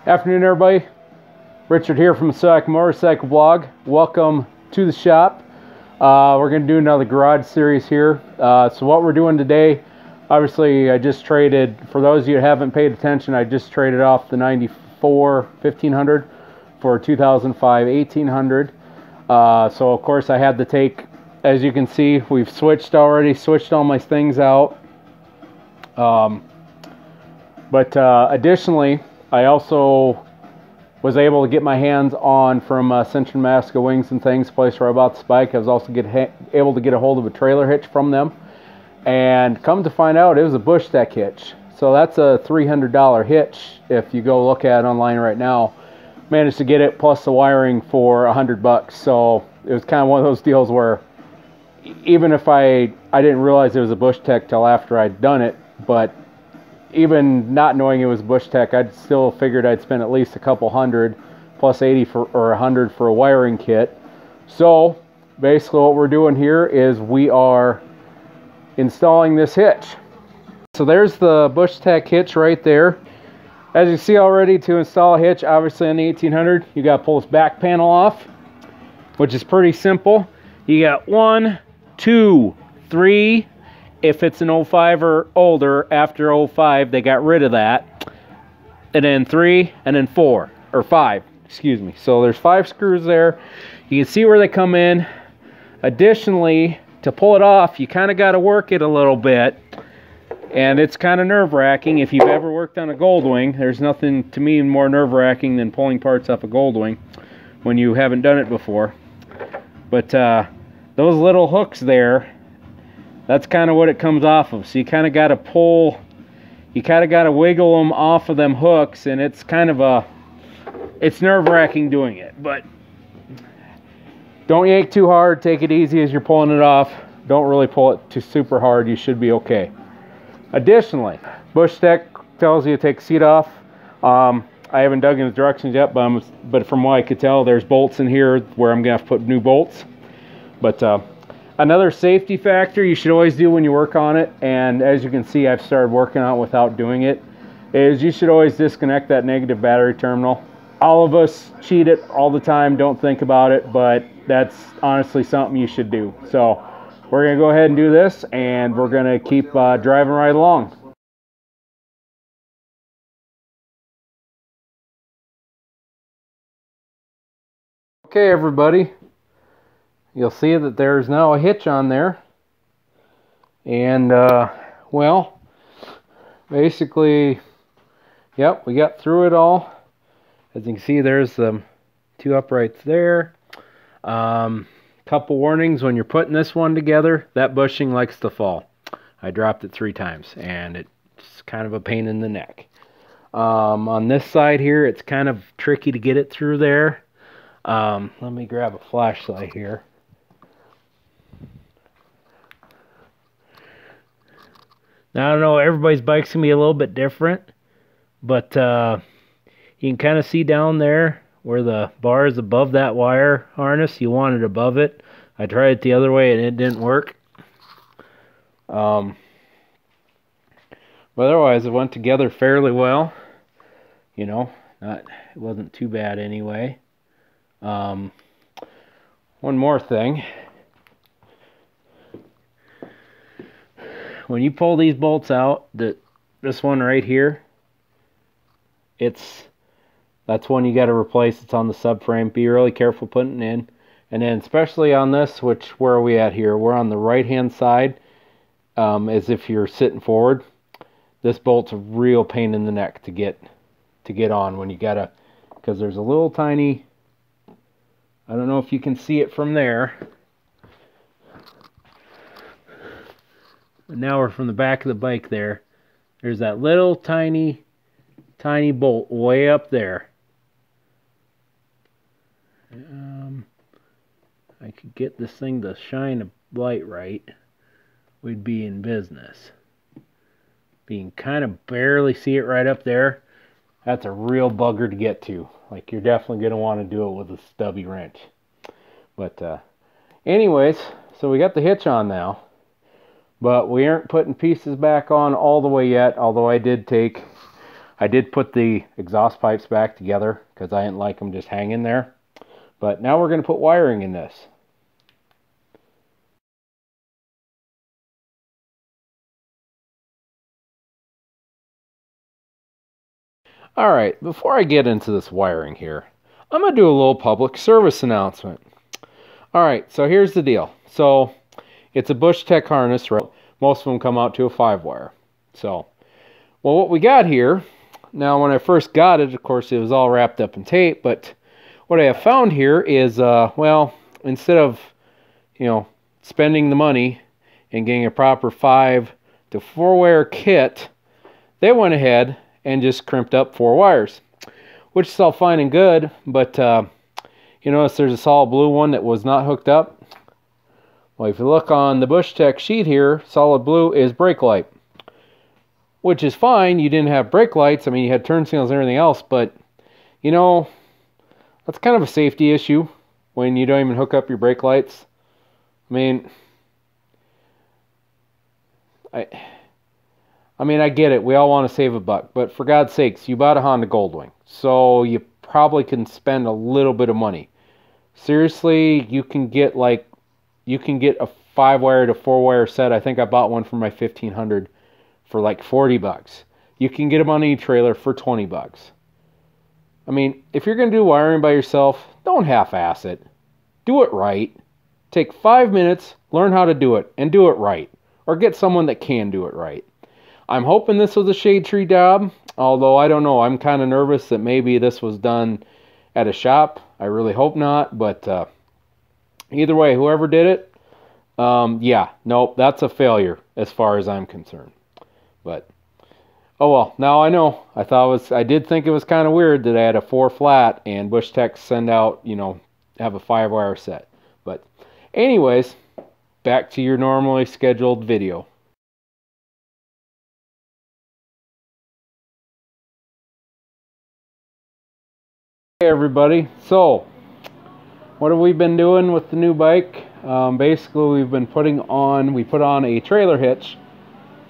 Afternoon, everybody. Richard here from the SoDak Motorcycle Blog. Welcome to the shop. We're going to do another garage series here. So what we're doing today, obviously I just traded, for those of you who haven't paid attention, I just traded off the 94 1500 for 2005 1800. So of course I had to take, as you can see, we've switched all my things out. Additionally, I also was able to get my hands on from Central Nebraska Wings and things, place where I bought this bike. I was also able to get a hold of a trailer hitch from them, and come to find out it was a Bushtec hitch. So that's a $300 hitch if you go look at it online right now. Managed to get it plus the wiring for $100. So it was kind of one of those deals where even if I didn't realize it was a Bushtec till after I'd done it, but even not knowing it was Bushtec, I'd still figured I'd spend at least a couple hundred plus 80 or 100 for a wiring kit. So basically what we're doing here is we are installing this hitch. So there's the Bushtec hitch right there. As you see already, to install a hitch, obviously on the 1800, you got to pull this back panel off, which is pretty simple. You got 1, 2, 3. If it's an 05 or older, after 05, they got rid of that. And then 3, and then 4, or 5, excuse me. So there's 5 screws there. You can see where they come in. Additionally, to pull it off, you kind of got to work it a little bit. And it's kind of nerve-wracking. If you've ever worked on a Goldwing, there's nothing to me more nerve-wracking than pulling parts off a Goldwing when you haven't done it before. But those little hooks there, that's kind of what it comes off of. So you kind of got to pull, you kind of got to wiggle them off of them hooks, and it's kind of it's nerve-wracking doing it. But don't yank too hard, take it easy as you're pulling it off. Don't really pull it too super hard, you should be okay. Additionally, Bushtec tells you to take the seat off. I haven't dug into the directions yet, but from what I could tell, there's bolts in here where I'm going to have to put new bolts. But another safety factor you should always do when you work on it, and as you can see I've started working on it without doing it, is you should always disconnect that negative battery terminal. All of us cheat it all the time, don't think about it, but that's honestly something you should do. So we're going to go ahead and do this, and we're going to keep driving right along. Okay, everybody. You'll see that there's now a hitch on there. And, well, basically, yep, we got through it all. As you can see, there's the 2 uprights there. Couple warnings when you're putting this one together, that bushing likes to fall. I dropped it 3 times, and it's kind of a pain in the neck. On this side here, it's kind of tricky to get it through there. Let me grab a flashlight here. Now, I don't know, everybody's bike's going to be a little bit different, but you can kind of see down there where the bar is above that wire harness. You want it above it. I tried it the other way and it didn't work. But otherwise, it went together fairly well. You know, it wasn't too bad anyway. One more thing. When you pull these bolts out, this one right here, that's one you got to replace. It's on the subframe. Be really careful putting it in. And then especially on this, where are we at here? We're on the right hand side, as if you're sitting forward. This bolt's a real pain in the neck to get on when you gotta, because there's a little tiny, I don't know if you can see it from there. But now we're from the back of the bike there. There's that little tiny bolt way up there. I could get this thing to shine a light right, we'd be in business. But you can kind of barely see it right up there. That's a real bugger to get to. Like, you're definitely going to want to do it with a stubby wrench. But anyways, so we got the hitch on now. But we aren't putting pieces back on all the way yet, although I did take I did put the exhaust pipes back together because I didn't like them just hanging there. But now we're going to put wiring in this. Alright, before I get into this wiring here, I'm going to do a little public service announcement. Alright, so here's the deal. So, it's a Bushtec harness, right? Most of them come out to a 5-wire. So, well, what we got here, now when I first got it, of course, it was all wrapped up in tape, but what I have found here is, well, instead of, you know, spending the money and getting a proper 5 to 4-wire kit, they went ahead and just crimped up 4 wires, which is all fine and good, but you notice there's a solid blue one that was not hooked up. Well, if you look on the Bushtec sheet here, solid blue is brake light, which is fine. You didn't have brake lights. I mean, you had turn signals and everything else, but you know, that's kind of a safety issue when you don't even hook up your brake lights. I mean, I get it. We all want to save a buck, but for God's sakes, you bought a Honda Goldwing, so you probably can spend a little bit of money. Seriously, you can get a 5-wire to 4-wire set. I think I bought one for my 1500 for like 40 bucks. You can get them on any trailer for 20 bucks. I mean, if you're going to do wiring by yourself, don't half-ass it. Do it right. Take 5 minutes, learn how to do it, and do it right. Or get someone that can do it right. I'm hoping this was a shade tree job, although I don't know. I'm kind of nervous that maybe this was done at a shop. I really hope not, but either way, whoever did it, yeah, nope, that's a failure as far as I'm concerned. But oh well, now I know. I did think it was kind of weird that I had a 4 flat and Bushtec send out, you know, have a 5-wire set. But anyways, back to your normally scheduled video. Hey everybody, so what have we been doing with the new bike? Basically we put on a trailer hitch.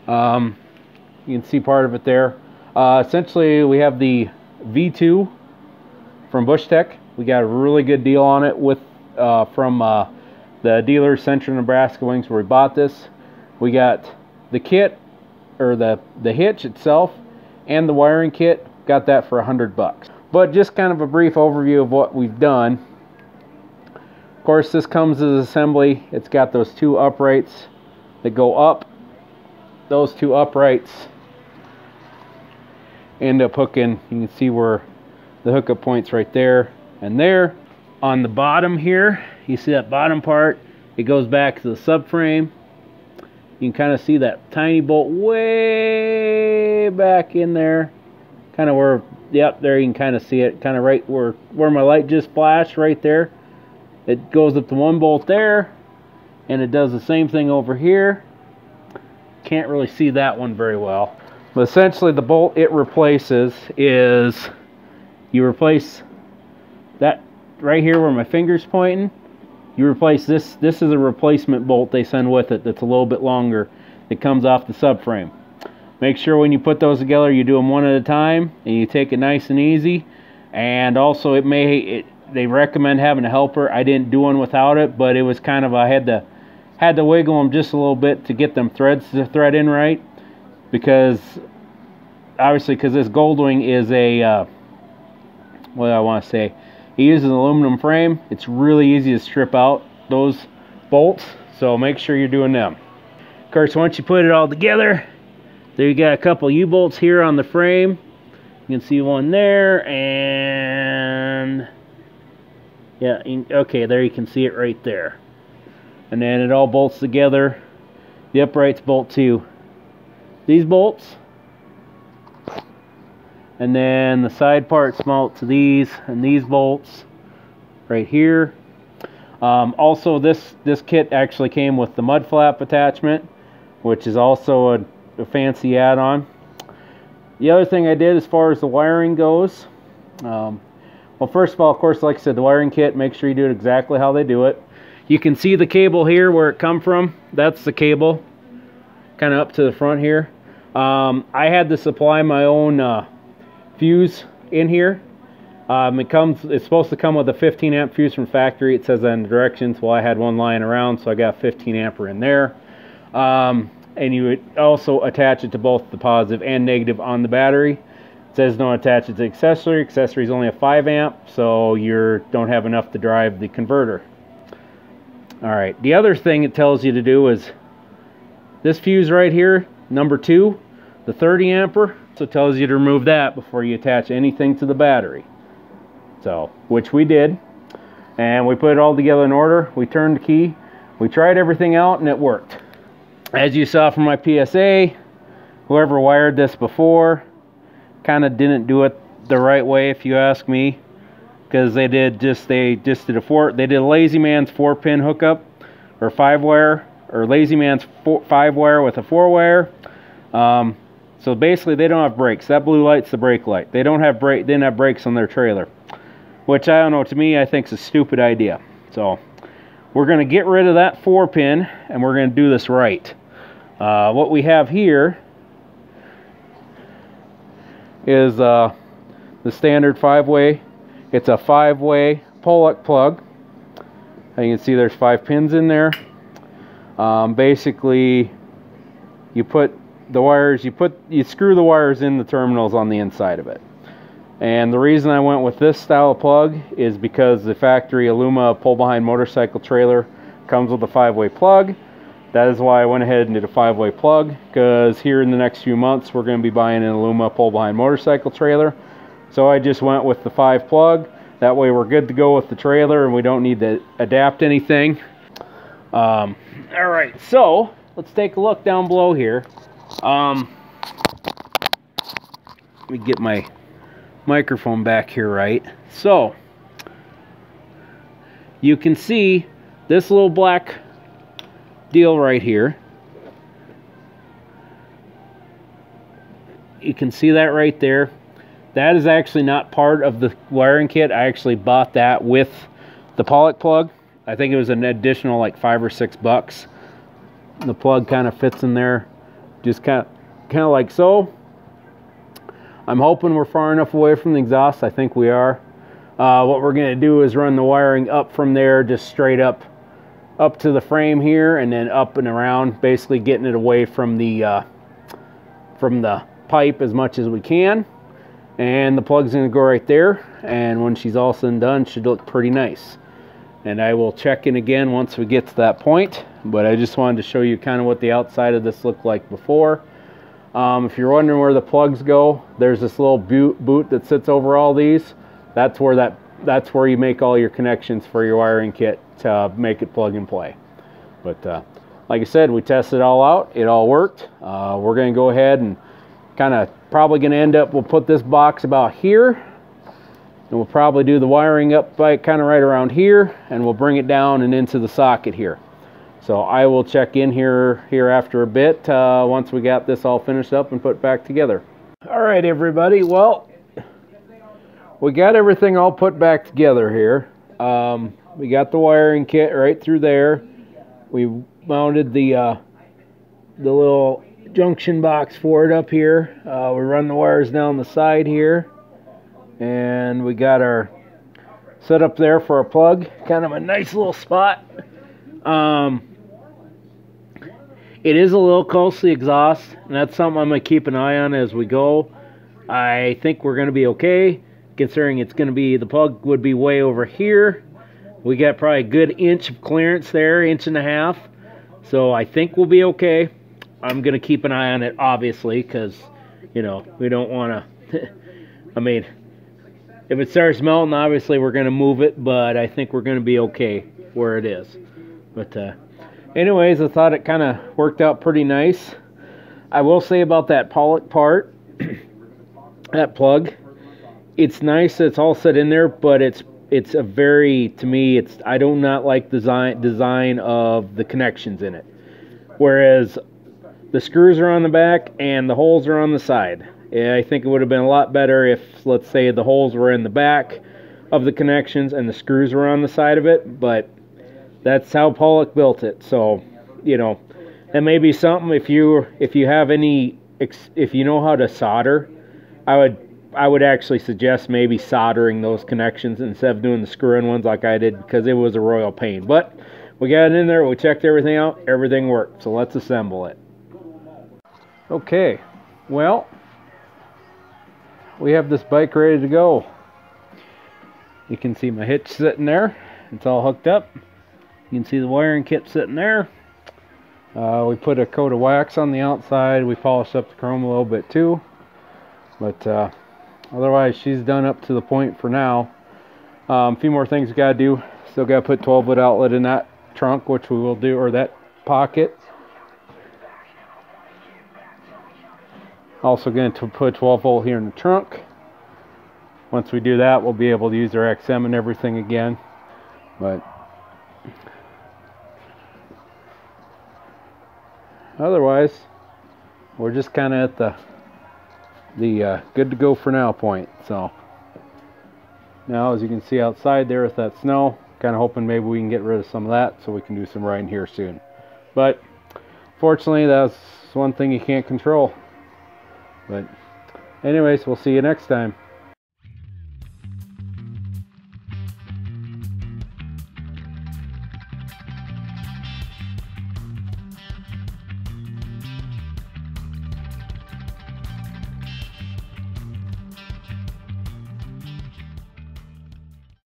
You can see part of it there. Essentially we have the V2 from Bushtec. We got a really good deal on it with from the dealer Central Nebraska Wings where we bought this. We got the kit, or the hitch itself, and the wiring kit. Got that for $100. But just kind of a brief overview of what we've done. Of course, this comes as assembly. It's got those 2 uprights that go up. Those 2 uprights end up hooking. You can see where the hookup point's right there and there. On the bottom here, you see that bottom part, it goes back to the subframe. You can kind of see that tiny bolt way back in there, kind of where, yep, there you can kind of see it, kind of right where my light just flashed right there. It goes up to 1 bolt there, and it does the same thing over here. Can't really see that one very well, but essentially the bolt it replaces is, you replace that right here where my finger's pointing. You replace this. This is a replacement bolt they send with it that's a little bit longer, that comes off the subframe. Make sure when you put those together you do them one at a time and you take it nice and easy. And also they recommend having a helper. I didn't do one without it, but it was kind of, I had to wiggle them just a little bit to get them threads to thread in right, because obviously this Goldwing is a what do I want to say, he uses an aluminum frame. It's really easy to strip out those bolts, so make sure you're doing them. Of course, once you put it all together, there you got a couple U-bolts here on the frame. You can see one there, and yeah, okay, there you can see it right there. And then it all bolts together. The uprights bolt to these bolts, and then the side parts bolt to these and these bolts right here. Also, this kit actually came with the mud flap attachment, which is also a fancy add-on. The other thing I did as far as the wiring goes, well, first of all, of course, like I said, the wiring kit, make sure you do it exactly how they do it. You can see the cable here where it come from. That's the cable, kind of up to the front here. I had to supply my own fuse in here. It's supposed to come with a 15 amp fuse from factory. It says on the directions. Well, I had one lying around, so I got 15 amper in there. And you would also attach it to both the positive and negative on the battery. It says don't attach it to accessory. Accessory is only a 5 amp, so you don't have enough to drive the converter. All right, the other thing it tells you to do is this fuse right here, number 2, the 30 amper. So it tells you to remove that before you attach anything to the battery. So, which we did, and we put it all together in order. We turned the key, we tried everything out, and it worked. As you saw from my PSA, whoever wired this before kind of didn't do it the right way, if you ask me, because they did a lazy man's 4-pin hookup, or 5-wire, or lazy man's 5-wire with a 4-wire. So basically, they don't have brakes. That blue light's the brake light. They didn't have brakes on their trailer, which I don't know. To me, I think is a stupid idea. So we're going to get rid of that 4-pin, and we're going to do this right. What we have here is the standard 5-way. It's a 5-way pull-up plug. And you can see there's 5 pins in there. Basically, you put the wires, you screw the wires in the terminals on the inside of it. And the reason I went with this style of plug is because the factory Aluma pull-behind motorcycle trailer comes with a 5-way plug. That is why I went ahead and did a 5-way plug, because here in the next few months we're going to be buying an Aluma pull-behind motorcycle trailer. So I just went with the 5 plug. That way we're good to go with the trailer and we don't need to adapt anything. Alright, so let's take a look down below here. Let me get my microphone back here right. So you can see this little black deal right here. You can see that right there. That is actually not part of the wiring kit. I actually bought that with the Pollock plug. I think it was an additional like $5 or $6. The plug kind of fits in there, just kind of like so. I'm hoping we're far enough away from the exhaust. I think we are. What we're going to do is run the wiring up from there, just straight up to the frame here, and then up and around, basically getting it away from the pipe as much as we can. And the plug's going to go right there, and when she's all said and done, it should look pretty nice. And I will check in again once we get to that point, but I just wanted to show you kind of what the outside of this looked like before. If you're wondering where the plugs go, there's this little boot that sits over all these. That's where you make all your connections for your wiring kit to make it plug and play. But like I said, we tested it all out. It all worked. We're going to go ahead and probably going to end up, we'll put this box about here, and we'll probably do the wiring up by kind of right around here, and we'll bring it down and into the socket here. So I will check in here after a bit once we got this all finished up and put back together. All right, everybody. Well, we got everything all put back together here. We got the wiring kit right through there. We mounted the little junction box for it up here. We run the wires down the side here, and we got our setup there for a plug. Kind of a nice little spot. It is a little close to the exhaust, and that's something I'm going to keep an eye on as we go. I think we're going to be okay, considering it's going to be, the plug would be way over here. We got probably a good inch of clearance there, 1.5 inches. So I think we'll be okay. I'm going to keep an eye on it, obviously, because, you know, we don't want to, I mean, if it starts melting, obviously we're going to move it, but I think we're going to be okay where it is. But anyways, I thought it kind of worked out pretty nice. I will say about that Pollock part, that plug, it's nice that it's all set in there, but it's a very, to me, I do not like the design of the connections in it. Whereas the screws are on the back and the holes are on the side. I think it would have been a lot better if, let's say, the holes were in the back of the connections and the screws were on the side of it, but that's how Pollock built it. So, you know, that may be something if you know how to solder. I I would actually suggest maybe soldering those connections instead of doing the screw-in ones like I did, because it was a royal pain. But we got it in there, we checked everything out, everything worked. So let's assemble it. Okay, well, we have this bike ready to go. You can see my hitch sitting there. It's all hooked up. You can see the wiring kit sitting there. We put a coat of wax on the outside. We polished up the chrome a little bit too. But otherwise, she's done up to the point for now. A few more things we gotta do. Still gotta put 12-volt outlet in that trunk, which we will do, or that pocket. Also going to put 12-volt here in the trunk. Once we do that, we'll be able to use our XM and everything again. But otherwise, we're just kind of at the good to go for now point. So now, as you can see outside there with that snow, kind of hoping maybe we can get rid of some of that so we can do some riding here soon. But fortunately, that's one thing you can't control. But anyways, we'll see you next time.